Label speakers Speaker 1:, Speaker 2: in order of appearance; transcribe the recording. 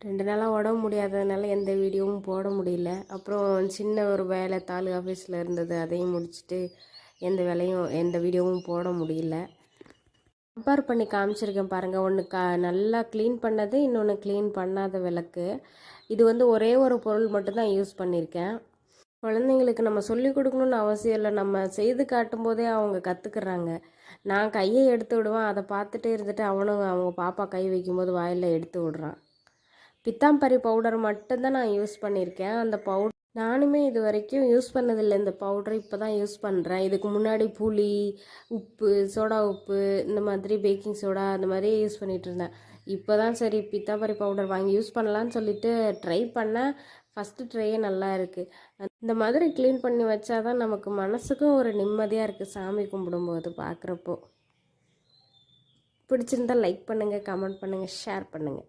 Speaker 1: 2 நாளாக உடம்பு முடியாததுனால எந்த வீடியோவும் போட முடியல. அப்புறம் சின்ன ஒரு வேலை தாலுகா ஆஃபீஸில் இருந்தது, அதையும் முடிச்சுட்டு எந்த வீடியோவும் போட முடியல. கம்பேர் பண்ணி காமிச்சிருக்கேன் பாருங்கள். ஒன்று நல்லா க்ளீன் பண்ணது, இன்னொன்று க்ளீன் பண்ணாத விளக்கு. இது வந்து ஒரே ஒரு பொருள் மட்டும்தான் யூஸ் பண்ணியிருக்கேன். குழந்தைங்களுக்கு நம்ம சொல்லிக் கொடுக்கணுன்னு அவசியம் இல்லை, நம்ம செய்து காட்டும் போதே அவங்க கற்றுக்குறாங்க. நான் கையை எடுத்து விடுவேன், அதை பார்த்துட்டே இருந்துட்டு அவங்க பாப்பா கை வைக்கும்போது வாயில் எடுத்து விடுறான். பித்தாம்பரி பவுடர் மட்டும்தான் நான் யூஸ் பண்ணியிருக்கேன். அந்த பவுடர் நானுமே இது வரைக்கும் யூஸ் பண்ணதில்லை. இந்த பவுடர் இப்போ தான் யூஸ் பண்ணுறேன். இதுக்கு முன்னாடி புளி, உப்பு, சோடா உப்பு, இந்த மாதிரி பேக்கிங் சோடா அந்த மாதிரி யூஸ் பண்ணிகிட்டு இருந்தேன். இப்போ தான் சரி பித்தாம்பரி பவுடர் வாங்கி யூஸ் பண்ணலான்னு சொல்லிட்டு ட்ரை பண்ணேன். ஃபஸ்ட்டு ட்ரையே நல்லா இருக்குது. இந்த மாதிரி க்ளீன் பண்ணி வச்சா தான் நமக்கு மனசுக்கும் ஒரு நிம்மதியாக இருக்குது சாமி கும்பிடும்போது பார்க்குறப்போ. பிடிச்சிருந்தால் லைக் பண்ணுங்கள், கமெண்ட் பண்ணுங்கள், ஷேர் பண்ணுங்கள்.